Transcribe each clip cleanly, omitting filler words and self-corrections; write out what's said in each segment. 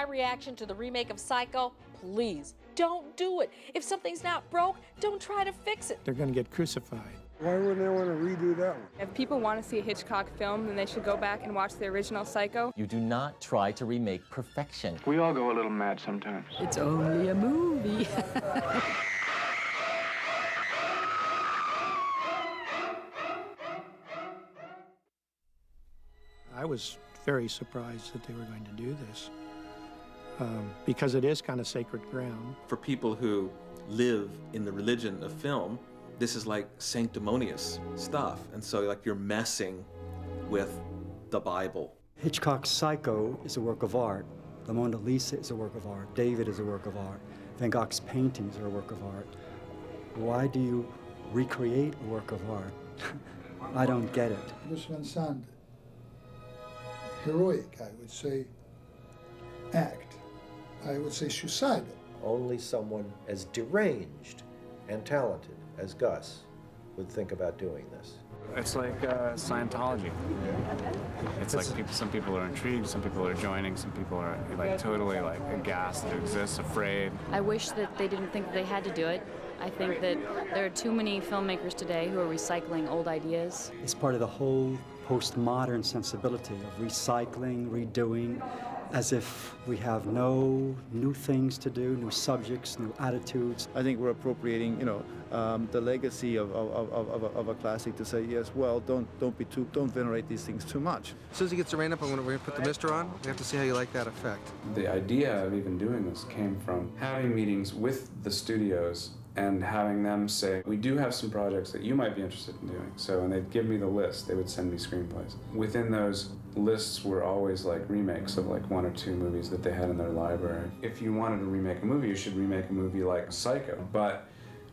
reaction to the remake of Psycho, please don't do it. If something's not broke, don't try to fix it. They're going to get crucified. Why wouldn't they want to redo that one? If people want to see a Hitchcock film, then they should go back and watch the original Psycho. You do not try to remake perfection. We all go a little mad sometimes. It's only a movie. I was very surprised that they were going to do this because it is kind of sacred ground. For people who live in the religion of film, this is like sanctimonious stuff. And so like you're messing with the Bible. Hitchcock's Psycho is a work of art. The Mona Lisa is a work of art. David is a work of art. Van Gogh's paintings are a work of art. Why do you recreate a work of art? I don't get it. Gus Van Sant, heroic, I would say, act. I would say suicidal. Only someone as deranged and talented as Gus would think about doing this. It's like Scientology. It's like some people are intrigued, some people are joining, some people are like totally like aghast that it exists, afraid. I wish that they didn't think that they had to do it. I think that there are too many filmmakers today who are recycling old ideas. It's part of the whole postmodern sensibility of recycling, redoing, as if we have no new things to do, new subjects, new attitudes. I think we're appropriating, the legacy of a classic to say, yes, well, don't venerate these things too much. As soon as he gets the rain up, we're going to put the mister on. We have to see how you like that effect. The idea of even doing this came from having meetings with the studios and having them say, we do have some projects that you might be interested in doing. So when they'd give me the list, they would send me screenplays. Within those lists were always like remakes of like 1 or 2 movies that they had in their library. If you wanted to remake a movie, you should remake a movie like Psycho. But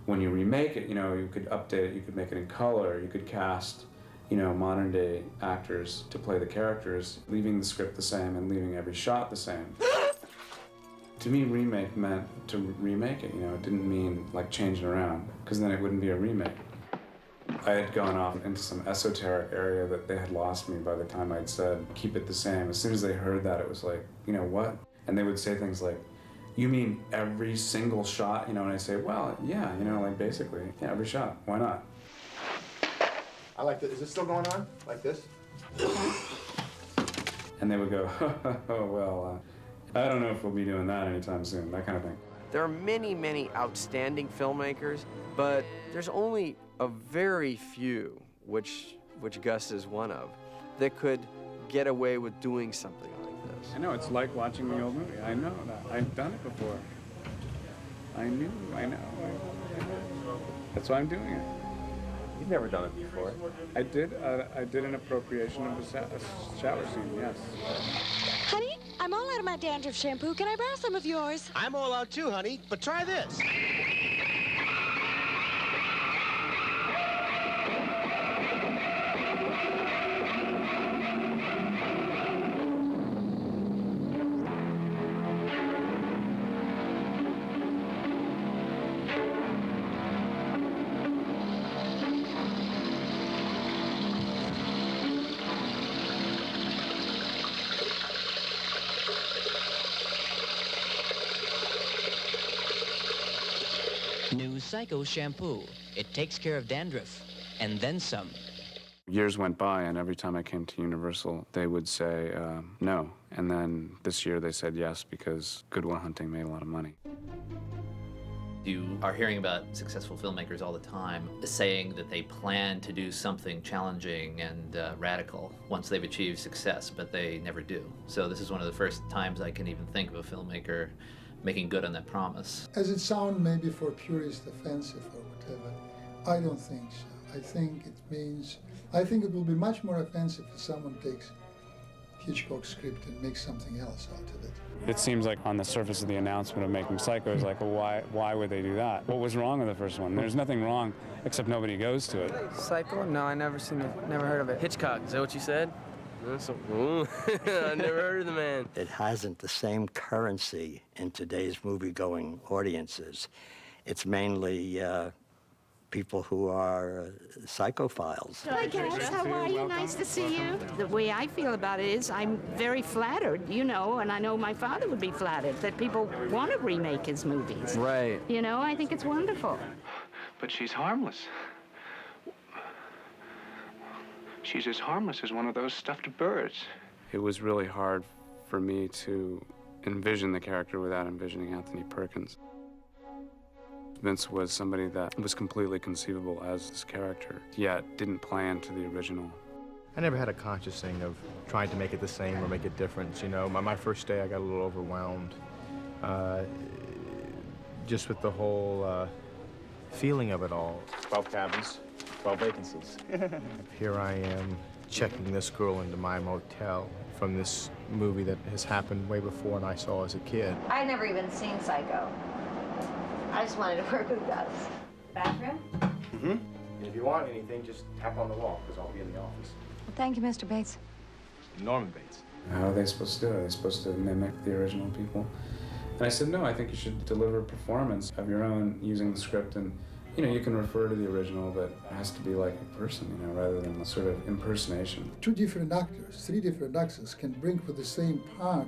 when you remake it, you could update it, you could make it in color, you could cast, modern day actors to play the characters, leaving the script the same and leaving every shot the same. To me, remake meant to remake it, it didn't mean like change it around, because then it wouldn't be a remake. I had gone off into some esoteric area that they had lost me by the time I'd said, keep it the same. As soon as they heard that, it was like, what? And they would say things like, you mean every single shot? And I say, well, yeah, basically, yeah, every shot, why not? I like that. Is it still going on? Like this? And they would go, oh, well, I don't know if we'll be doing that anytime soon, that kind of thing. There are many, many outstanding filmmakers, but there's only a very few, which Gus is one of, that could get away with doing something like this. I know, it's like watching the old movie. I know that. I've done it before. I know. That's why I'm doing it. You've never done it before. I did an appropriation of a shower scene, yes. Honey, I'm all out of my dandruff shampoo. Can I borrow some of yours? I'm all out too, honey, but try this. New Psycho shampoo. It takes care of dandruff, and then some. Years went by, and every time I came to Universal, they would say no. And then this year they said yes, because Good Will Hunting made a lot of money. You are hearing about successful filmmakers all the time saying that they plan to do something challenging and radical once they've achieved success, but they never do. So this is one of the first times I can even think of a filmmaker making good on that promise. As it sounds maybe for purists offensive or whatever, I don't think so. I think it will be much more offensive if someone takes Hitchcock's script and makes something else out of it. It seems like on the surface of the announcement of making Psycho, it's like, well, why would they do that? What was wrong with the first one? There's nothing wrong, except nobody goes to it. Psycho? No, I never heard of it. Hitchcock, is that what you said? I never heard of the man. It hasn't the same currency in today's movie-going audiences. It's mainly people who are psychophiles. Hi, Gus. How are you? Nice to see you. The way I feel about it is I'm very flattered, you know, and I know my father would be flattered that people want to remake his movies. Right. You know, I think it's wonderful. But she's harmless. She's as harmless as one of those stuffed birds. It was really hard for me to envision the character without envisioning Anthony Perkins. Vince was somebody that was completely conceivable as this character, yet didn't play into the original. I never had a conscious thing of trying to make it the same or make it different. You know, my first day I got a little overwhelmed just with the whole feeling of it all. 12 cabins, 12 vacancies. Here I am checking this girl into my motel from this movie that has happened way before and I saw as a kid. I had never even seen Psycho. I just wanted to work with Gus. Bathroom? Mm-hmm. And if you want anything, just tap on the wall, because I'll be in the office. Well, thank you, Mr. Bates. Norman Bates. How are they supposed to do it? Are they supposed to mimic the original people? And I said, no, I think you should deliver a performance of your own using the script, and you know, you can refer to the original, but it has to be like a person, you know, rather than a sort of impersonation. 2 different actors, 3 different actors can bring for the same part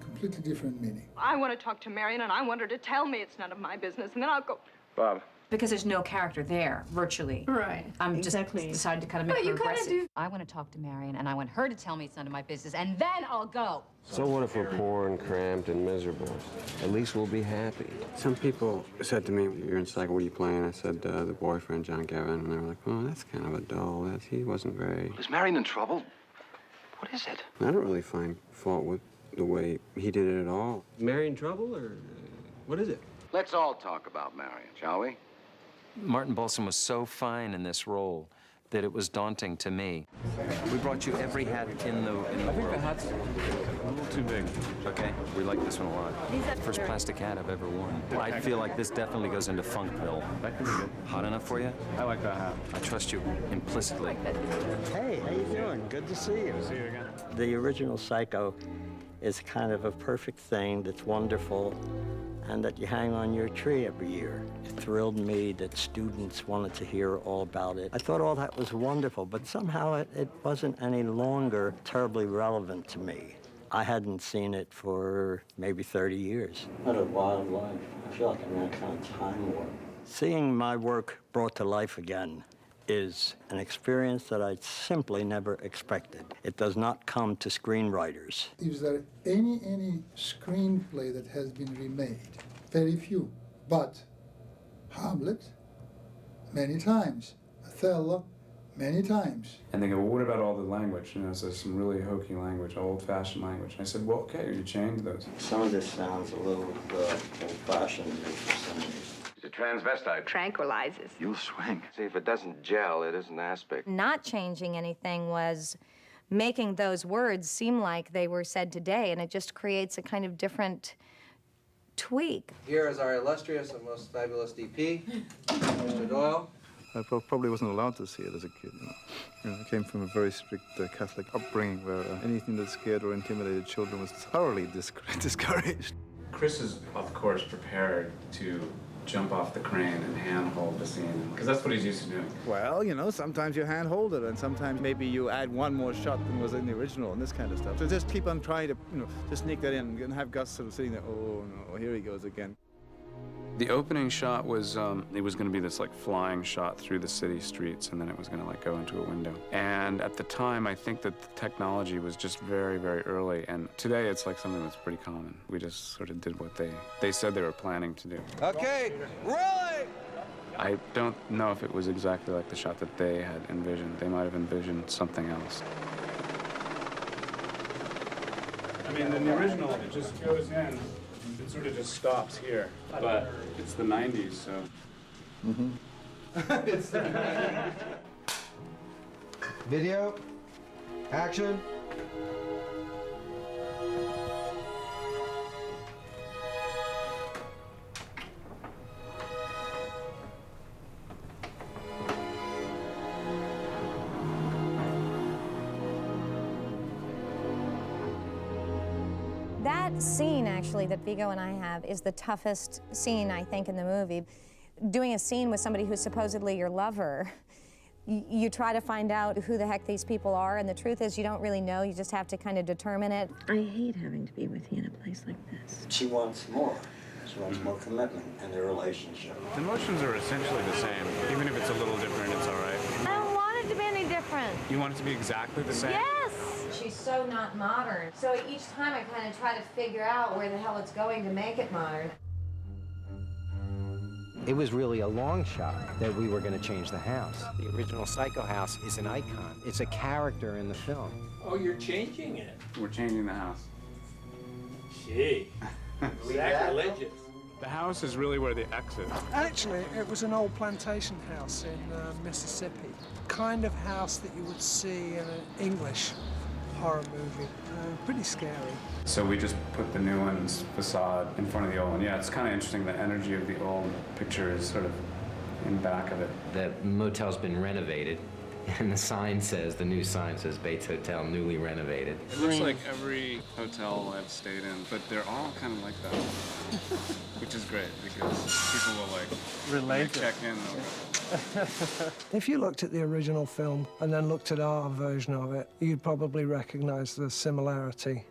completely different meaning. I want to talk to Marion, and I want her to tell me it's none of my business, and then I'll go. Bob. Because there's no character there, virtually. Right. I'm just decided to kind of make her aggressive. do. I want to talk to Marion, and I want her to tell me it's none of my business, and then I'll go. So what if we're poor and cramped and miserable? At least we'll be happy. Some people said to me, "You're in Psycho, what are you playing?" I said, the boyfriend, John Gavin, and they were like, "Oh, that's kind of a dull. He wasn't very..." Is Marion in trouble? What is it? I don't really find fault with the way he did it at all. Mary in trouble, or what is it? Let's all talk about Marion, shall we? Martin Balsam was so fine in this role that it was daunting to me. We brought you every hat in the world. I think the hat's a little too big. Okay, we like this one a lot. First plastic hat I've ever worn. I feel like this definitely goes into Funkville. That could be good. Hot enough for you? I like that hat. I trust you implicitly. Hey, how you doing? Good to see you. See you again. The original Psycho is kind of a perfect thing that's wonderful and that you hang on your tree every year. It thrilled me that students wanted to hear all about it. I thought all that was wonderful, but somehow it wasn't any longer terribly relevant to me. I hadn't seen it for maybe 30 years. What a wild life. I feel like I'm in a kind of time warp. Seeing my work brought to life again is an experience that I simply never expected. It does not come to screenwriters. Is there any screenplay that has been remade? Very few. But Hamlet, many times. Othello, many times. And they go, well, what about all the language? You know, so there's some really hokey language, old-fashioned language. I said, well, okay, you changed those. Some of this sounds a little old-fashioned for some reason. It's a transvestite. Tranquilizes. You'll swing. See, if it doesn't gel, it isn't aspic. Not changing anything was making those words seem like they were said today, and it just creates a kind of different tweak. Here is our illustrious and most fabulous DP, Mr. Doyle. I probably wasn't allowed to see it as a kid. I came from a very strict Catholic upbringing where anything that scared or intimidated children was thoroughly discouraged. Chris is, of course, prepared to jump off the crane and hand-hold the scene, because that's what he's used to doing. Well, you know, sometimes you hand-hold it, and sometimes maybe you add one more shot than was in the original and this kind of stuff. So just keep on trying to, just sneak that in and have Gus sort of sitting there, oh, no, here he goes again. The opening shot was, it was going to be this like flying shot through the city streets, and then it was going to like go into a window. And at the time, I think that the technology was just very, very early. And today, it's like something that's pretty common. We just sort of did what they said they were planning to do. Okay, rolling! I don't know if it was exactly like the shot that they had envisioned. They might have envisioned something else. I mean, in the original, it just goes in. It sort of just stops here, but it's the 90s, so. Mm-hmm. It's video, action. That scene, actually, that Viggo and I have is the toughest scene, I think, in the movie. doing a scene with somebody who's supposedly your lover, you try to find out who the heck these people are, and the truth is you don't really know. You just have to kind of determine it. I hate having to be with you in a place like this. She wants more. She wants more commitment in their relationship. The emotions are essentially the same. Even if it's a little different, it's all right. I don't want it to be any different. You want it to be exactly the same? Yes! She's so not modern. So each time I kind of try to figure out where the hell it's going to make it modern. It was really a long shot that we were going to change the house. The original Psycho house is an icon. It's a character in the film. Oh, you're changing it? We're changing the house. Gee, sacrilegious. The house is really where the exit. Actually, it was an old plantation house in Mississippi. Kind of house that you would see in an English horror movie. Pretty scary. So we just put the new one's facade in front of the old one. Yeah, it's kind of interesting. The energy of the old picture is sort of in back of it. The motel's been renovated, and the sign says, the new sign says Bates Hotel, newly renovated. It looks like every hotel I've stayed in, but they're all kind of like that, which is great because people will like relate check in over it. If you looked at the original film and then looked at our version of it, you'd probably recognize the similarity.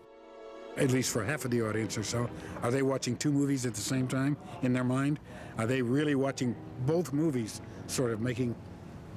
At least for half of the audience or so, are they watching two movies at the same time in their mind? Are they really watching both movies, sort of making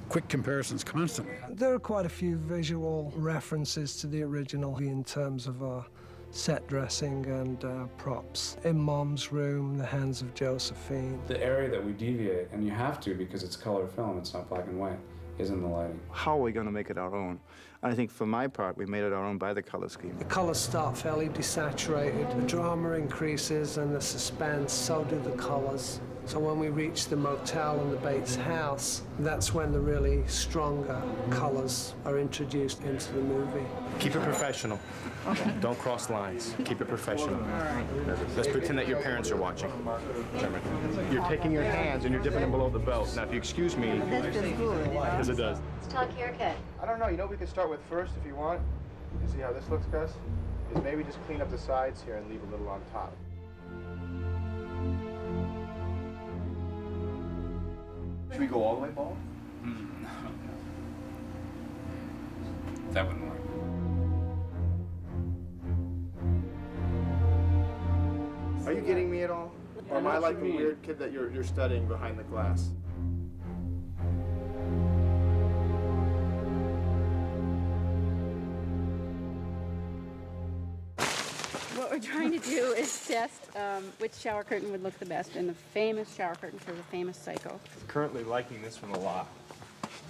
quick comparisons constantly? There are quite a few visual references to the original in terms of set dressing and props. In Mom's room, the hands of Josephine. The area that we deviate, and you have to because it's color film, it's not black and white, is in the lighting. How are we going to make it our own? I think for my part, we made it our own by the color scheme. The colors start fairly desaturated. The drama increases and the suspense, so do the colors. So when we reach the motel and the Bates house, that's when the really stronger colors are introduced into the movie. Keep it professional. Okay. Don't cross lines. Keep it professional. Let's pretend that your parents are watching. You're taking your hands and you're dipping them below the belt. Now, if you excuse me, because it does. Let's talk haircut. I don't know. You know what we could start with first if you want? You see how this looks, Gus? Is maybe just clean up the sides here and leave a little on top. Should we go all the way bald? That wouldn't work. Are you getting me at all? Or am I like the weird kid that you're studying behind the glass? What we're trying to do is test which shower curtain would look the best, and the famous shower curtain for the famous Psycho. I'm currently liking this one a lot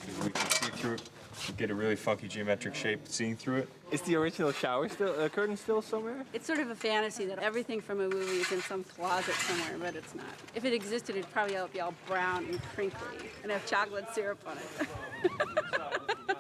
because we can see through it. You get a really funky geometric shape seeing through it. Is the original shower curtain still somewhere? It's sort of a fantasy that everything from a movie is in some closet somewhere, but it's not. If it existed, it'd probably be all brown and crinkly and have chocolate syrup on it.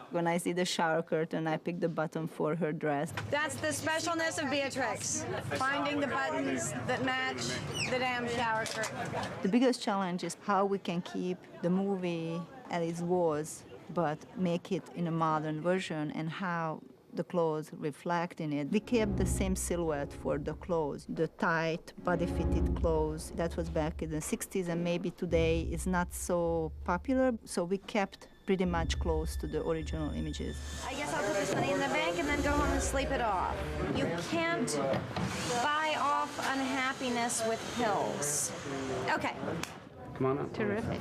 When I see the shower curtain, I pick the button for her dress. That's the specialness of Beatrix. Finding the buttons that match the damn shower curtain. The biggest challenge is how we can keep the movie as it was, but make it in a modern version, and how the clothes reflect in it. We kept the same silhouette for the clothes, the tight, body-fitted clothes. That was back in the 60s, and maybe today is not so popular, so we kept pretty much close to the original images. I guess I'll put this money in the bank and then go home and sleep it off. You can't buy off unhappiness with pills. Okay. Come on up. Terrific.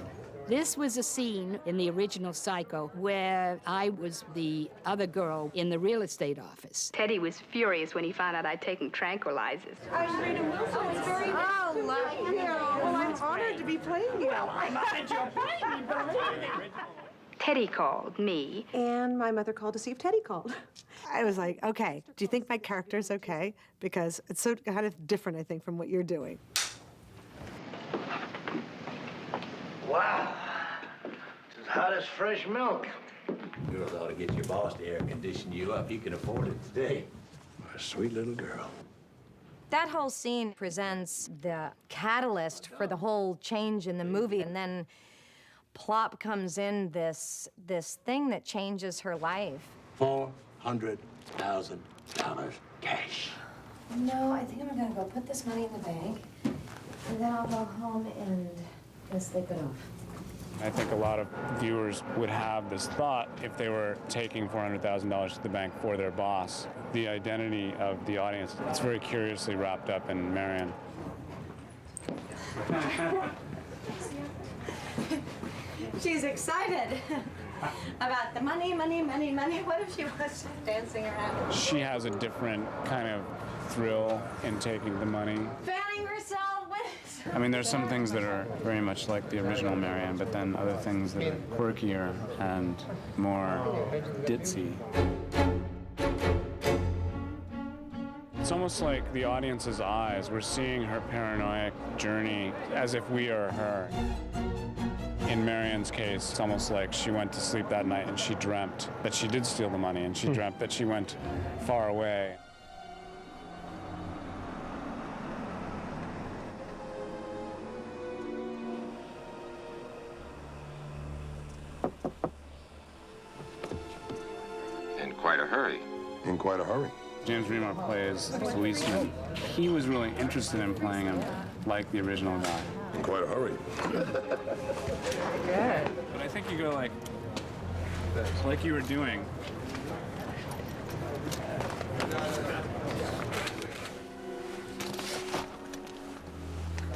This was a scene in the original Psycho where I was the other girl in the real estate office. Teddy was furious when he found out I'd taken tranquilizers. I'm Rita Wilson. It's very nice to meet you. Well, I'm honored to be playing you. Well, I'm honored you're playing me, believe. Teddy called me. And my mother called to see if Teddy called. I was like, okay, do you think my character's okay? Because it's so kind of different, I think, from what you're doing. Wow. It's as hot as fresh milk. Girls ought to get your boss to air condition you up. You can afford it today. A sweet little girl. That whole scene presents the catalyst for the whole change in the movie, and then plop comes in this thing that changes her life. $400,000 cash. No, I think I'm gonna go put this money in the bank, and then I'll go home and Let's sleep it off. I think a lot of viewers would have this thought if they were taking $400,000 to the bank for their boss. The identity of the audience, it's very curiously wrapped up in Marion. She's excited about the money, money, money, money. What if she was dancing around? She has a different kind of thrill in taking the money. Fanning herself. I mean, there's some things that are very much like the original Marion, but then other things that are quirkier and more ditzy. It's almost like the audience's eyes. We're seeing her paranoid journey as if we are her. In Marion's case, it's almost like she went to sleep that night and she dreamt that she did steal the money, and she dreamt that she went far away. In quite a hurry. In quite a hurry. James Remar plays the policeman. He was really interested in playing him like the original guy. In quite a hurry. Good. But I think you go like this, like you were doing.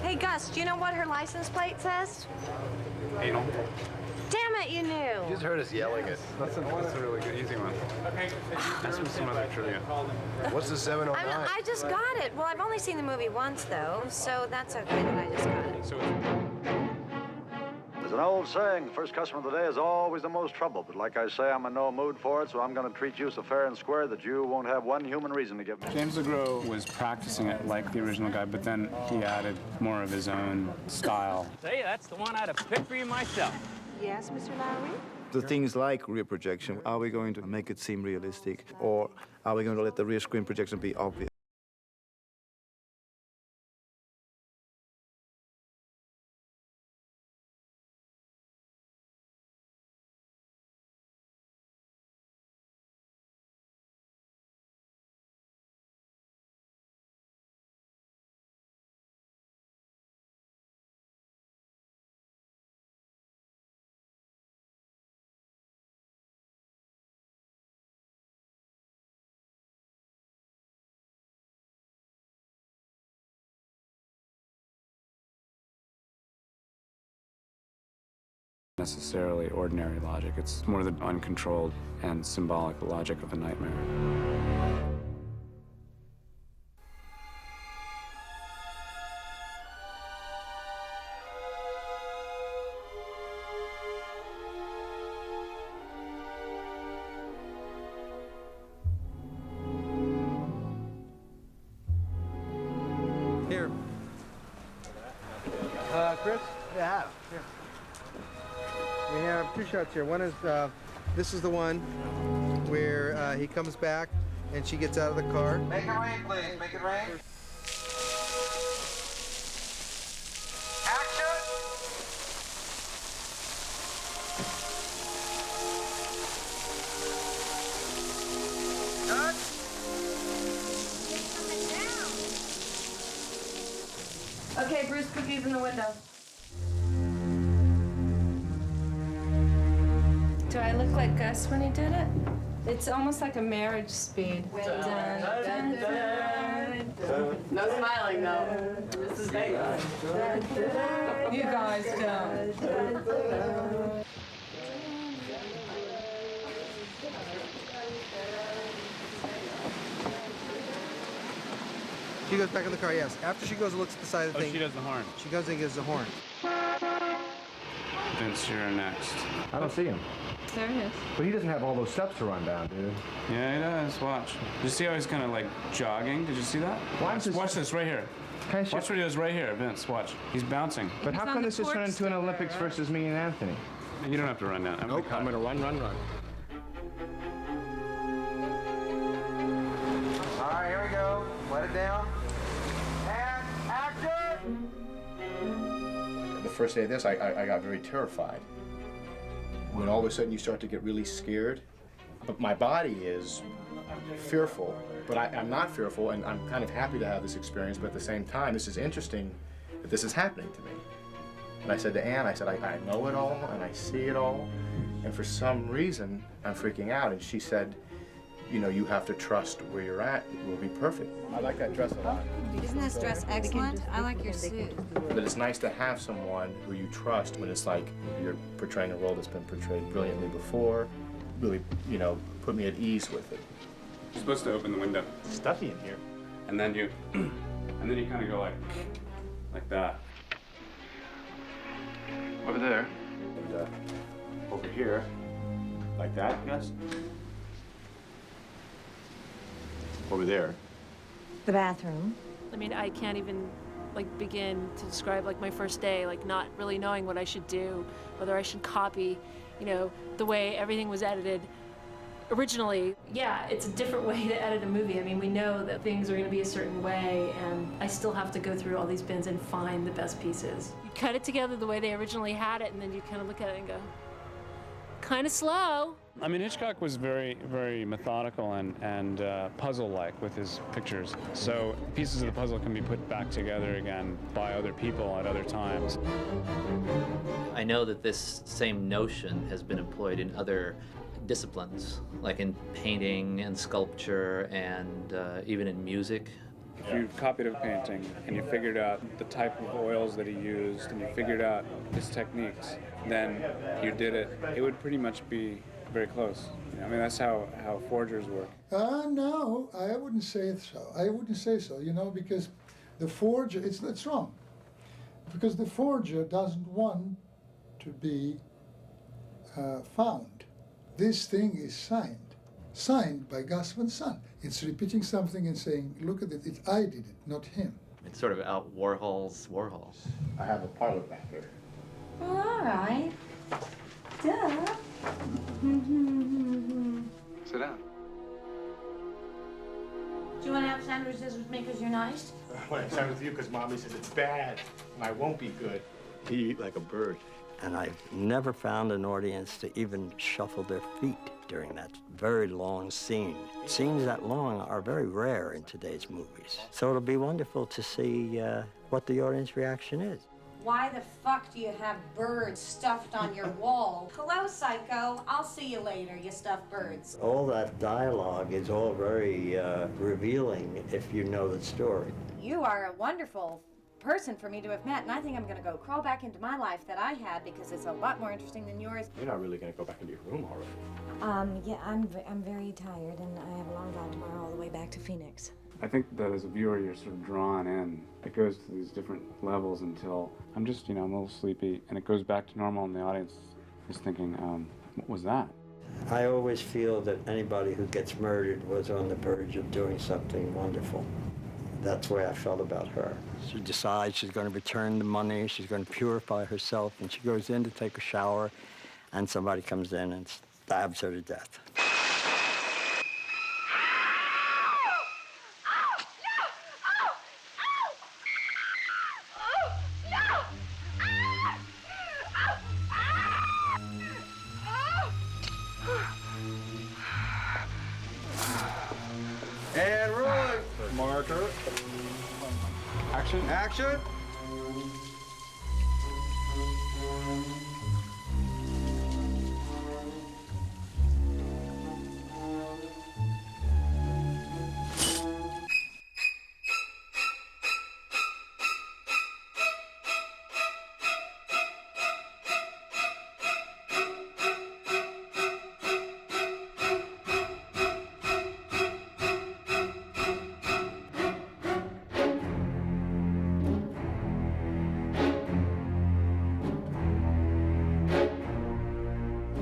Hey, Gus, do you know what her license plate says? Anal. Damn it, you knew. You just heard us yelling it. That's a really good, easy one. That's with some other trivia. What's the 709? I just got it. Well, I've only seen the movie once, though, so that's okay that I just got it. There's an old saying, the first customer of the day is always the most trouble. But like I say, I'm in no mood for it, so I'm going to treat you so fair and square that you won't have one human reason to give me. James LeGros was practicing it like the original guy, but then he added more of his own style. Say, that's the one I'd have picked for you myself. Yes, Mr. Lowry? The things like rear projection, are we going to make it seem realistic, or are we going to let the rear screen projection be obvious? Necessarily ordinary logic. It's more the uncontrolled and symbolic logic of a nightmare. Here. Chris? Yeah. Here. We have two shots here. One is, this is the one where he comes back and she gets out of the car. Make it rain, please. Make it rain. Action! Cut! Okay, Bruce, cookies in the window. Do I look like Gus when he did it? It's almost like a marriage speed. No smiling, though. This is Vegas. You guys don't. She goes back in the car, yes. After she goes and looks at the side of the thing. She does the horn. She goes and gives the horn. Vince, you're next. I don't see him. There he is. But he doesn't have all those steps to run down, dude. Yeah, he does. Watch. Did you see how he's kind of like jogging? Did you see that? Watch this right here. Watch what he does right here, Vince. Watch. He's bouncing. But how come this just turned into an Olympics versus me and Anthony? You don't have to run down. I'm I'm going to run. All right, here we go. Let it down. And action! The first day of this, I got very terrified. When all of a sudden you start to get really scared, but my body is fearful, but I'm not fearful, and I'm kind of happy to have this experience, but at the same time, this is interesting that this is happening to me. And I said to Ann, I said, I know it all and I see it all, and for some reason, I'm freaking out. And she said, you know, you have to trust where you're at. It will be perfect. I like that dress a lot. Isn't this dress excellent? I like your suit. But it's nice to have someone who you trust when it's like you're portraying a role that's been portrayed brilliantly before. Really, you know, put me at ease with it. You're supposed to open the window. It's stuffy in here. And then you kind of go like that. Over there. And over here, like that, Gus. Over there. The bathroom. I mean, I can't even begin to describe my first day, not really knowing what I should do, whether I should copy, you know, the way everything was edited originally. Yeah, it's a different way to edit a movie. I mean, we know that things are going to be a certain way, and I still have to go through all these bins and find the best pieces. You cut it together the way they originally had it, and then you kind of look at it and go, kind of slow. I mean, Hitchcock was very, very methodical and puzzle-like with his pictures. So pieces of the puzzle can be put back together again by other people at other times. I know that this same notion has been employed in other disciplines, like in painting and sculpture and even in music. If you copied a painting and you figured out the type of oils that he used and you figured out his techniques, then you did it, it would pretty much be very close. I mean, that's how forgers work. No, I wouldn't say so. I wouldn't say so, you know, because the forger, it's wrong. Because the forger doesn't want to be found. This thing is signed by Gus Van Sant. It's repeating something and saying, look at it, I did it, not him. It's sort of out Warhol's Warhol. I have a parlor back here. Well, all right. Duh. Sit down. Do you want to have sandwiches with me because you're nice? When I sat with you, because Mommy said it's bad and I won't be good. You eat like a bird. And I've never found an audience to even shuffle their feet during that very long scene. Scenes that long are very rare in today's movies. So it'll be wonderful to see what the audience reaction is. Why the fuck do you have birds stuffed on your wall? Hello, psycho. I'll see you later, you stuffed birds. All that dialogue is all very revealing if you know the story. You are a wonderful person for me to have met, and I think I'm gonna go crawl back into my life that I had because it's a lot more interesting than yours. You're not really gonna go back into your room already. Yeah, I'm very tired, and I have a long drive tomorrow all the way back to Phoenix. I think that as a viewer, you're sort of drawn in. It goes to these different levels until I'm just, I'm a little sleepy, and it goes back to normal, and the audience is thinking, what was that? I always feel that anybody who gets murdered was on the verge of doing something wonderful. That's the way I felt about her. She decides she's going to return the money, she's going to purify herself, and she goes in to take a shower, and somebody comes in and stabs her to death. And rolling. Marker. Action. Action.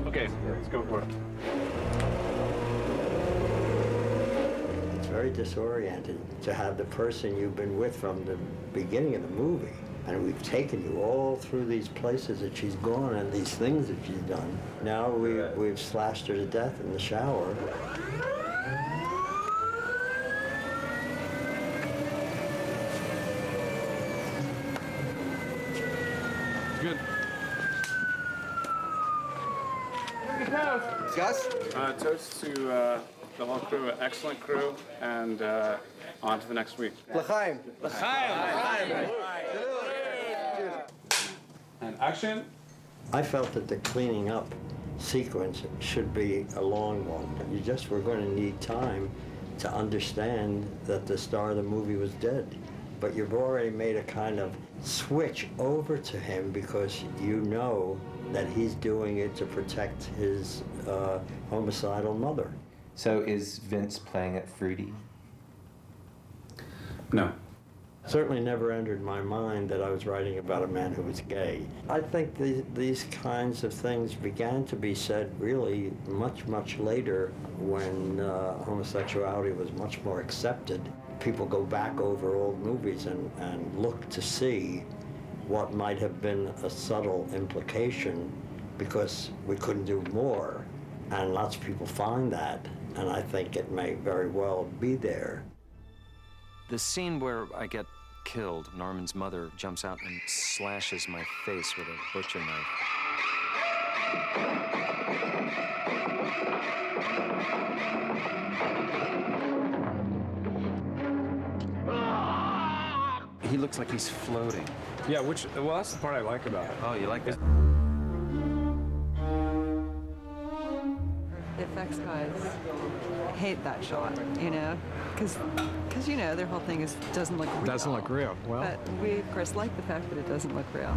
Okay, let's go for it. It's very disorienting to have the person you've been with from the beginning of the movie, and we've taken you all through these places that she's gone and these things that she's done. Now we've slashed her to death in the shower. Good. Gus? Toast to the whole crew, excellent crew, and on to the next week. L'chaim. L'chaim. And Action. I felt that the cleaning up sequence should be a long one. You just were going to need time to understand that the star of the movie was dead. But you've already made a kind of switch over to him because you know that he's doing it to protect his homicidal mother. So is Vince playing it fruity? No. Certainly never entered my mind that I was writing about a man who was gay. I think these kinds of things began to be said really much, much later when homosexuality was much more accepted. People go back over old movies and look to see what might have been a subtle implication because we couldn't do more. And lots of people find that, and I think it may very well be there. The scene where I get killed, Norman's mother jumps out and slashes my face with a butcher knife. He looks like he's floating. Yeah, well, that's the part I like about it. Oh, you like that? The effects guys hate that shot, you know, because you know their whole thing is doesn't look real. Doesn't look real. Well, but we of course like the fact that it doesn't look real.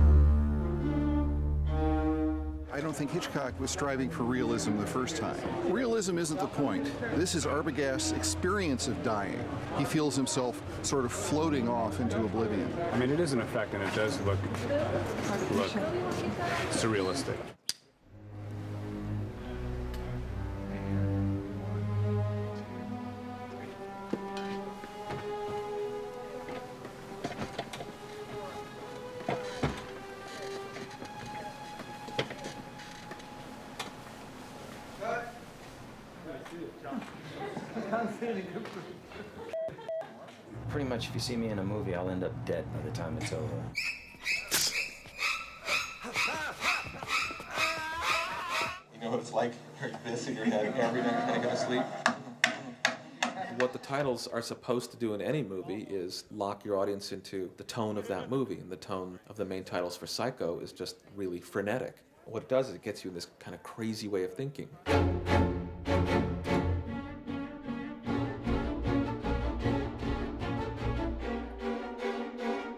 I don't think Hitchcock was striving for realism the first time. Realism isn't the point. This is Arbogast's experience of dying. He feels himself sort of floating off into oblivion. I mean, it is an effect, and it does look surrealistic. Pretty much, if you see me in a movie, I'll end up dead by the time it's over. You know what it's like hearing this in your head every night you're gonna go to sleep? What the titles are supposed to do in any movie is lock your audience into the tone of that movie, and the tone of the main titles for Psycho is just really frenetic. What it does is it gets you in this kind of crazy way of thinking.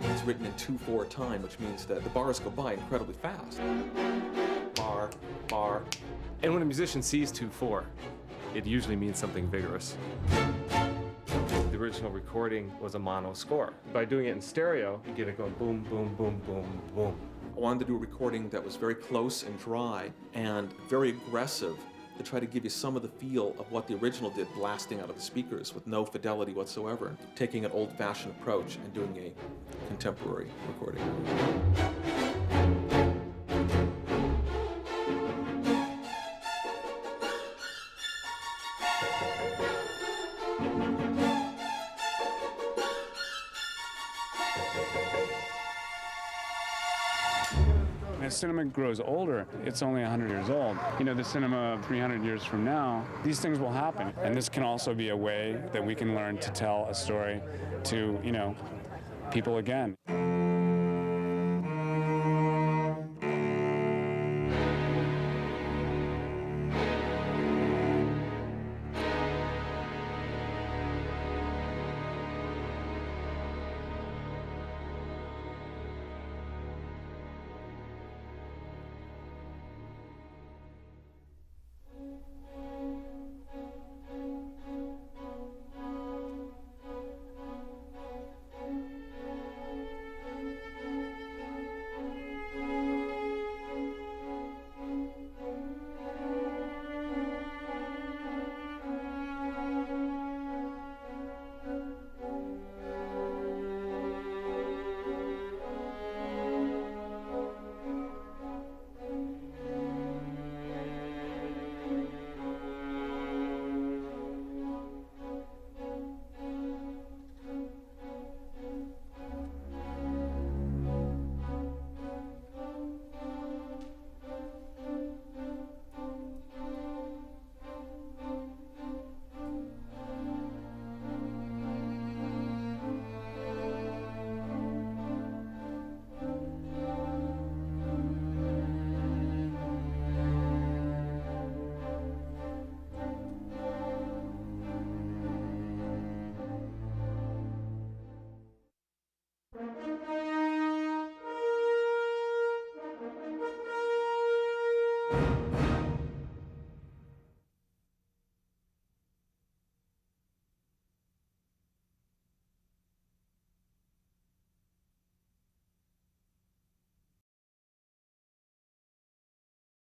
It's written in 2/4 time, which means that the bars go by incredibly fast. Bar, bar. And when a musician sees 2/4, it usually means something vigorous. The original recording was a mono score. By doing it in stereo, you get it going boom, boom, boom, boom, boom. I wanted to do a recording that was very close and dry and very aggressive to try to give you some of the feel of what the original did, blasting out of the speakers with no fidelity whatsoever, taking an old-fashioned approach and doing a contemporary recording. As cinema grows older, it's only 100 years old. You know, the cinema 300 years from now, these things will happen. And this can also be a way that we can learn to tell a story to, you know, people again.